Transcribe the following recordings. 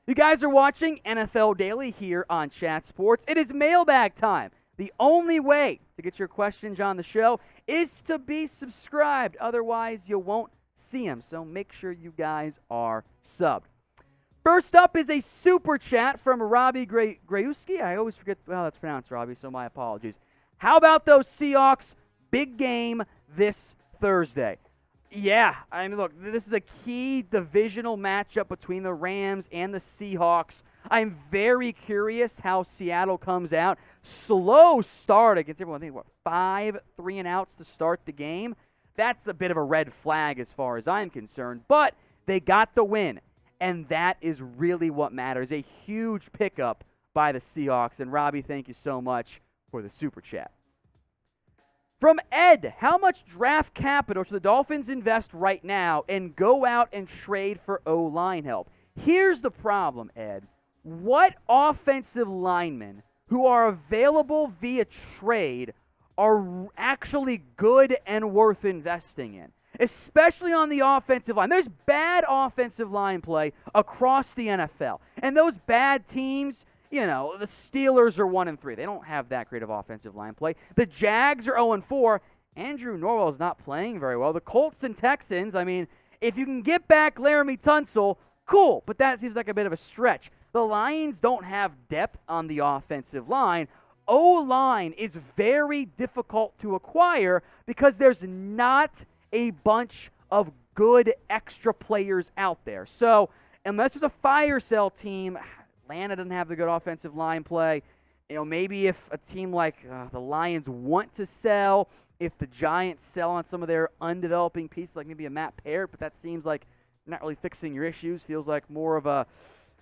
You guys are watching NFL Daily here on Chat Sports. It is mailbag time. The only way to get your questions on the show is to be subscribed. Otherwise, you won't see them. So make sure you guys are subbed. First up is a super chat from Robbie Grayuski. I always forget how that's pronounced, Robbie, so my apologies. How about those Seahawks? Big game this Thursday. Yeah, I mean, look, this is a key divisional matchup between the Rams and the Seahawks. I'm very curious how Seattle comes out. Slow start against everyone. I think, 5 3-and-outs to start the game? That's a bit of a red flag as far as I'm concerned. But they got the win, and that is really what matters. A huge pickup by the Seahawks. And, Robbie, thank you so much for the super chat. From Ed, how much draft capital should the Dolphins invest right now and go out and trade for O-line help? Here's the problem, Ed. What offensive linemen who are available via trade are actually good and worth investing in? Especially on the offensive line. There's bad offensive line play across the NFL. And those bad teams, you know, the Steelers are 1-3. They don't have that great of offensive line play. The Jags are 0-4. Andrew Norwell's not playing very well. The Colts and Texans, I mean, if you can get back Laramie Tunsil, cool, but that seems like a bit of a stretch. The Lions don't have depth on the offensive line. O-line is very difficult to acquire because there's not a bunch of good extra players out there. So unless there's a fire sale team, Atlanta doesn't have the good offensive line play. You know, maybe if a team like the Lions want to sell, if the Giants sell on some of their undeveloping pieces, like maybe a Matt Parrott, but that seems like not really fixing your issues. Feels like more of a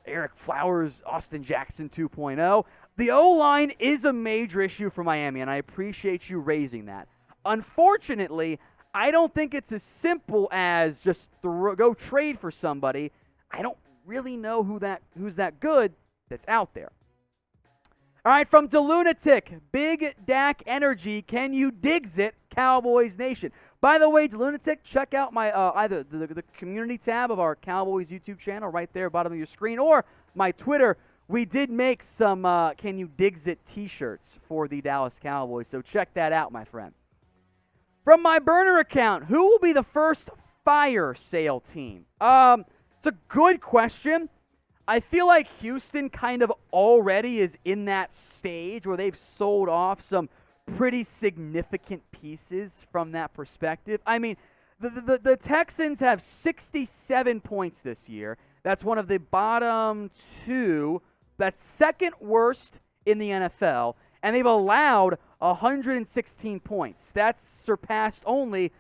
Eric Flowers, Austin Jackson 2.0. The O-line is a major issue for Miami, and I appreciate you raising that. Unfortunately, I don't think it's as simple as just go trade for somebody. I don't really know who's that good that's out there. All right, from DeLunatic, Big Dak Energy, can you Diggs it, Cowboys Nation? By the way, DeLunatic, check out my either the community tab of our Cowboys YouTube channel right there, bottom of your screen, or my Twitter. We did make some Can You Diggs It t-shirts for the Dallas Cowboys, so check that out, my friend. From my burner account, who will be the first fire sale team? It's a good question. I feel like Houston kind of already is in that stage where they've sold off some pretty significant pieces from that perspective. I mean, the Texans have 67 points this year. That's one of the bottom two. That's second worst in the NFL. And they've allowed 116 points. That's surpassed only,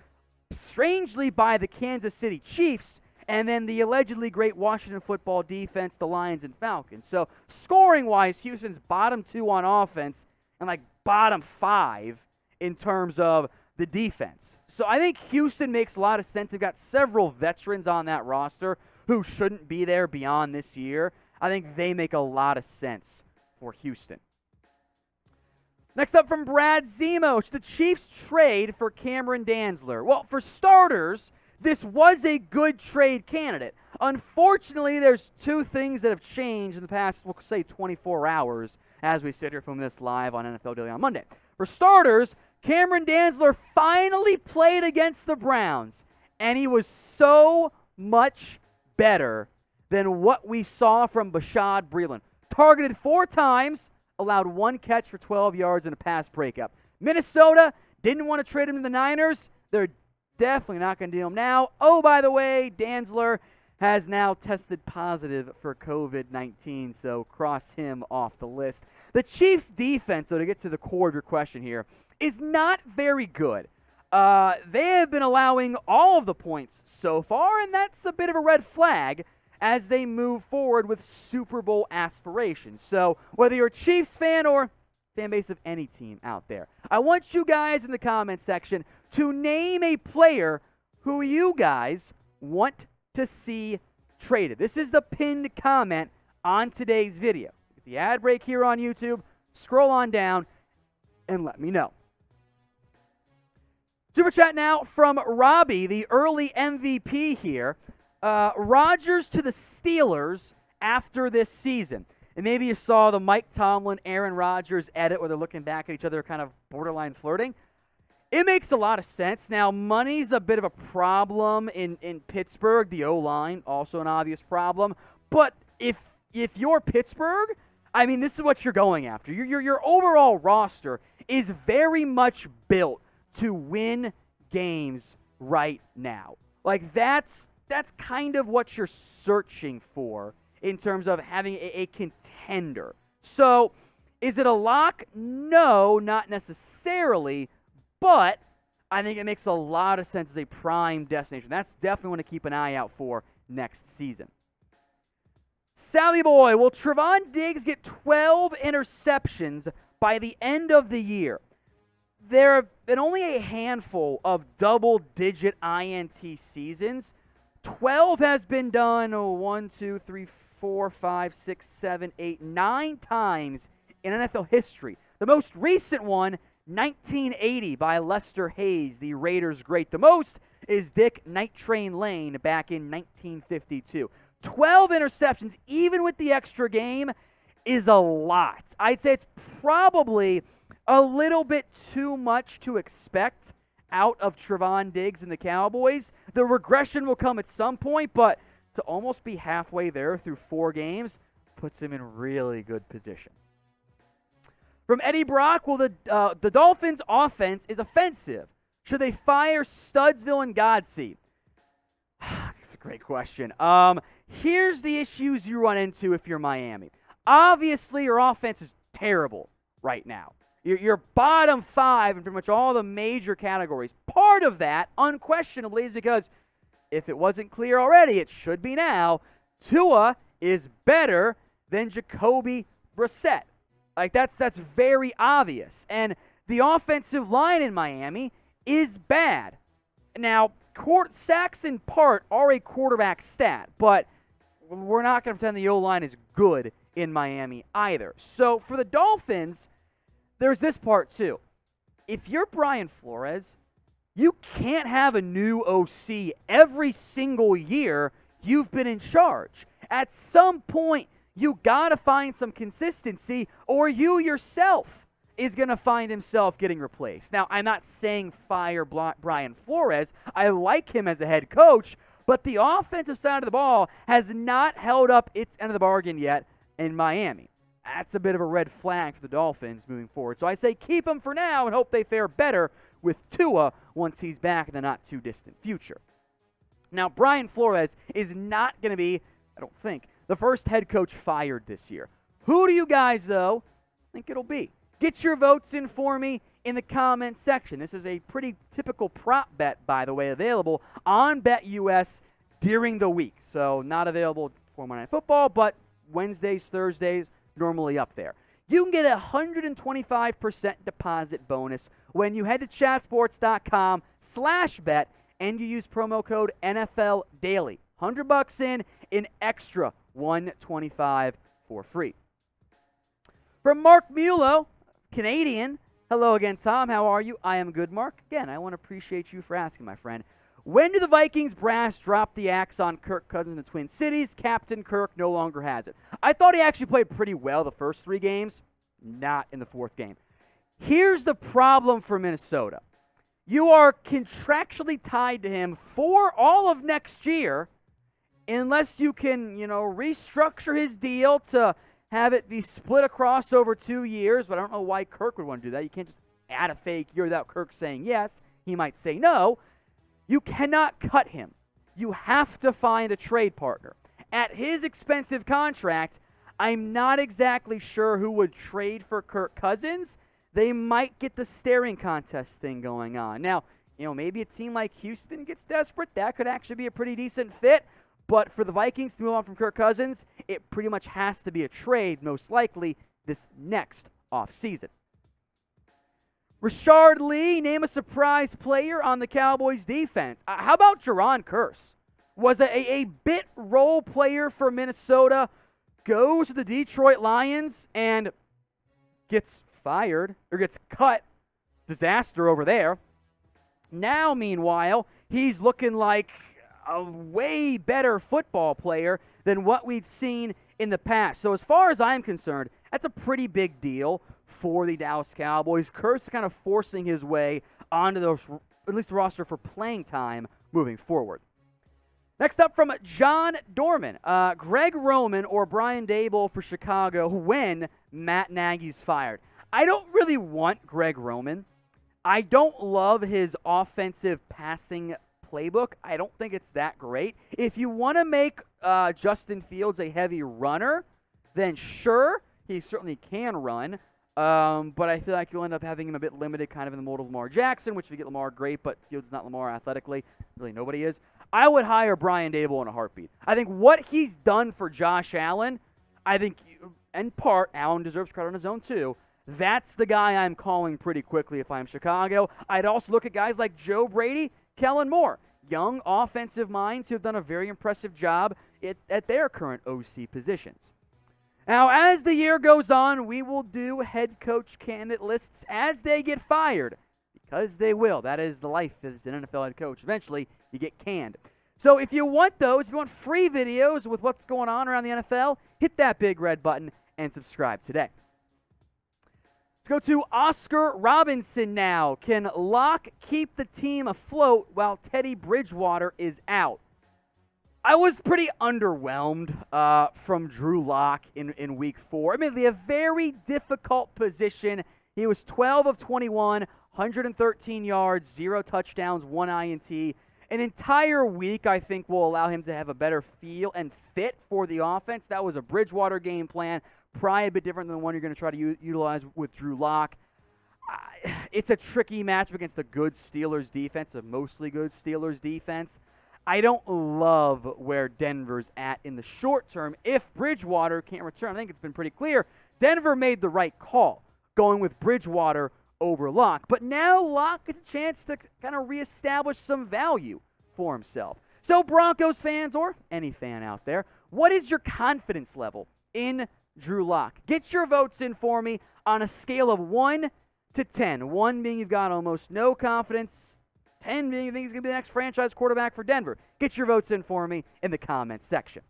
strangely, by the Kansas City Chiefs, and then the allegedly great Washington football defense, the Lions and Falcons. So scoring-wise, Houston's bottom 2 on offense and like bottom 5 in terms of the defense. So I think Houston makes a lot of sense. They've got several veterans on that roster who shouldn't be there beyond this year. I think they make a lot of sense for Houston. Next up from Brad Zemo, should the Chiefs trade for Cameron Dantzler? Well, for starters, this was a good trade candidate. Unfortunately, there's two things that have changed in the past, we'll say 24 hours as we sit here from this live on NFL Daily on Monday. For starters, Cameron Dantzler finally played against the Browns, and he was so much better than what we saw from Bashaud Breeland. Targeted 4 times, allowed 1 catch for 12 yards and a pass breakup. Minnesota didn't want to trade him to the Niners. They're definitely not going to do him now. Oh, by the way, Dantzler has now tested positive for COVID-19, so cross him off the list. The Chiefs' defense, though, to get to the core of your question here, is not very good. They have been allowing all of the points so far, and that's a bit of a red flag as they move forward with Super Bowl aspirations. So whether you're a Chiefs fan or fan base of any team out there, I want you guys in the comment section to name a player who you guys want to see traded. This is the pinned comment on today's video. Get the ad break here on YouTube, scroll on down, and let me know. Super chat now from Robbie, the early MVP here. Rodgers to the Steelers after this season. And maybe you saw the Mike Tomlin, Aaron Rodgers edit where they're looking back at each other kind of borderline flirting. It makes a lot of sense. Now, money's a bit of a problem in Pittsburgh. The O-line, also an obvious problem. But if you're Pittsburgh, I mean, this is what you're going after. Your overall roster is very much built to win games right now. Like, that's kind of what you're searching for in terms of having a contender. So, is it a lock? No, not necessarily, but I think it makes a lot of sense as a prime destination. That's definitely one to keep an eye out for next season. Sally Boy, will Trevon Diggs get 12 interceptions by the end of the year? There have been only a handful of double-digit INT seasons. 12 has been done 9 times in NFL history. The most recent one, 1980 by Lester Hayes, the Raiders' great. The most is Dick Night Train Lane back in 1952. 12 interceptions, even with the extra game, is a lot. I'd say it's probably a little bit too much to expect out of Trevon Diggs and the Cowboys. The regression will come at some point, but to almost be halfway there through 4 games puts him in really good position. From Eddie Brock, well, the Dolphins' offense is offensive. Should they fire Studesville and Godsey? That's a great question. Here's the issues you run into if you're Miami. Obviously, your offense is terrible right now. You're bottom 5 in pretty much all the major categories. Part of that, unquestionably, is because if it wasn't clear already, it should be now. Tua is better than Jacoby Brissett. Like, that's very obvious. And the offensive line in Miami is bad. Now, sacks in part are a quarterback stat, but we're not going to pretend the O-line is good in Miami either. So for the Dolphins, there's this part too. If you're Brian Flores, you can't have a new OC every single year you've been in charge. At some point, you got to find some consistency, or you yourself is going to find himself getting replaced. Now, I'm not saying fire Brian Flores. I like him as a head coach, but the offensive side of the ball has not held up its end of the bargain yet in Miami. That's a bit of a red flag for the Dolphins moving forward. So I say keep him for now and hope they fare better with Tua once he's back in the not-too-distant future. Now, Brian Flores is not going to be, I don't think, the first head coach fired this year. Who do you guys, though, think it'll be? Get your votes in for me in the comments section. This is a pretty typical prop bet, by the way, available on BetUS during the week. So not available for Monday Night Football, but Wednesdays, Thursdays, normally up there. You can get a 125% deposit bonus when you head to chatsports.com/bet and you use promo code NFL Daily. $100 in, an extra $125 for free. From Mark Mulo, Canadian. Hello again, Tom. How are you? I am good, Mark. Again, I want to appreciate you for asking, my friend. When do the Vikings brass drop the axe on Kirk Cousins in the Twin Cities? Captain Kirk no longer has it. I thought he actually played pretty well the first 3 games, not in the 4th game. Here's the problem for Minnesota. You are contractually tied to him for all of next year unless you can, restructure his deal to have it be split across over 2 years, but I don't know why Kirk would want to do that. You can't just add a fake year without Kirk saying yes. He might say no. You cannot cut him. You have to find a trade partner. At his expensive contract, I'm not exactly sure who would trade for Kirk Cousins. They might get the staring contest thing going on. Now, maybe a team like Houston gets desperate. That could actually be a pretty decent fit. But for the Vikings to move on from Kirk Cousins, it pretty much has to be a trade, most likely, this next offseason. Rashard Lee, name a surprise player on the Cowboys defense. How about Jaron Kearse? Was a bit role player for Minnesota, goes to the Detroit Lions and gets fired or gets cut. Disaster over there. Now, meanwhile, he's looking like a way better football player than what we'd seen in the past. So as far as I'm concerned, that's a pretty big deal for the Dallas Cowboys. Kirk's kind of forcing his way onto those, at least the roster for playing time moving forward. Next up from John Dorman, Greg Roman or Brian Daboll for Chicago when Matt Nagy's fired. I don't really want Greg Roman. I don't love his offensive passing playbook. I don't think it's that great. If you want to make Justin Fields a heavy runner, then sure, he certainly can run. But I feel like you'll end up having him a bit limited kind of in the mold of Lamar Jackson, which if you get Lamar, great, but Fields is not Lamar athletically. Really nobody is. I would hire Brian Daboll in a heartbeat. I think what he's done for Josh Allen, I think, in part, Allen deserves credit on his own too. That's the guy I'm calling pretty quickly if I'm Chicago. I'd also look at guys like Joe Brady, Kellen Moore, young offensive minds who have done a very impressive job at their current OC positions. Now, as the year goes on, we will do head coach candidate lists as they get fired, because they will. That is the life as an NFL head coach. Eventually, you get canned. So if you want those, if you want free videos with what's going on around the NFL, hit that big red button and subscribe today. Let's go to Oscar Robinson now. Can Locke keep the team afloat while Teddy Bridgewater is out? I was pretty underwhelmed from Drew Lock in Week 4. Admittedly, a very difficult position. He was 12 of 21, 113 yards, 0 touchdowns, 1 INT. An entire week, I think, will allow him to have a better feel and fit for the offense. That was a Bridgewater game plan, probably a bit different than the one you're going to try to utilize with Drew Lock. It's a tricky matchup against the good Steelers defense, a mostly good Steelers defense. I don't love where Denver's at in the short term. If Bridgewater can't return, I think it's been pretty clear, Denver made the right call going with Bridgewater over Locke. But now Locke gets a chance to kind of reestablish some value for himself. So Broncos fans, or any fan out there, what is your confidence level in Drew Lock? Get your votes in for me on a scale of 1 to 10. 1 being you've got almost no confidence, 10 being you think he's going to be the next franchise quarterback for Denver. Get your votes in for me in the comments section.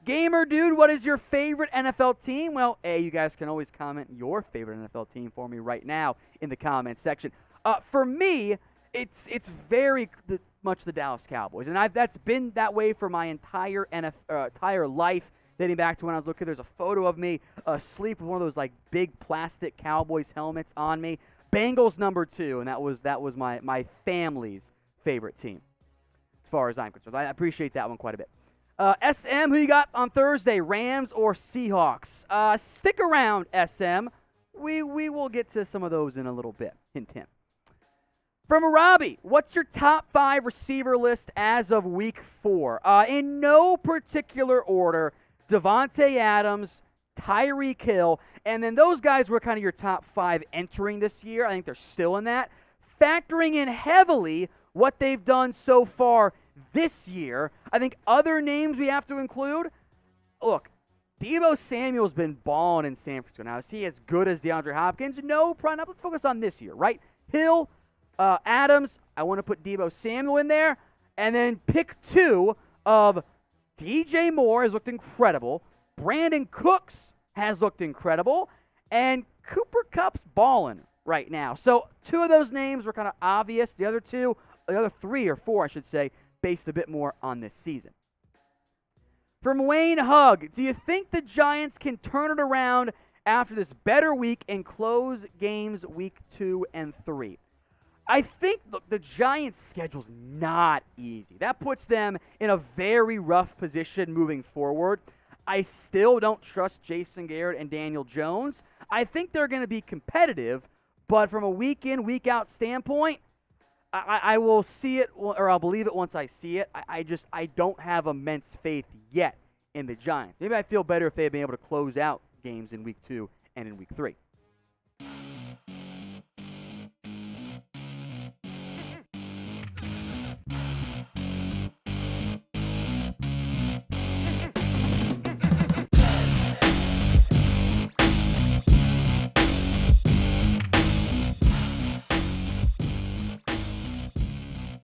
Gamer Dude, what is your favorite NFL team? Well, you guys can always comment your favorite NFL team for me right now in the comments section. For me, it's very much the Dallas Cowboys, and that's been that way for my entire life, dating back to when I was looking. There's a photo of me asleep with one of those like big plastic Cowboys helmets on me. Bengals number 2, and that was my family's favorite team, as far as I'm concerned. I appreciate that one quite a bit. SM, who you got on Thursday, Rams or Seahawks? Stick around, SM. We will get to some of those in a little bit. Hint, hint. From Robbie, what's your top 5 receiver list as of Week 4? In no particular order, Devontae Adams, Tyreek Hill, and then those guys were kind of your top 5 entering this year. I think they're still in that. Factoring in heavily what they've done so far this year, I think other names we have to include. Look, Deebo Samuel's been balling in San Francisco. Now, is he as good as DeAndre Hopkins? No, probably not. Let's focus on this year, right? Hill, Adams, I want to put Deebo Samuel in there, and then pick 2 of DJ Moore has looked incredible. Brandon Cooks has looked incredible, and Cooper Kupp's balling right now. So 2 of those names were kind of obvious. The other 3 or 4, I should say, based a bit more on this season. From Wayne Hug, do you think the Giants can turn it around after this better week and close games week 2 and 3? I think the Giants' schedule's not easy. That puts them in a very rough position moving forward. I still don't trust Jason Garrett and Daniel Jones. I think they're going to be competitive, but from a week-in, week-out standpoint, I will see it, or I'll believe it once I see it. I don't have immense faith yet in the Giants. Maybe I feel better if they've been able to close out games in week 2 and in week 3.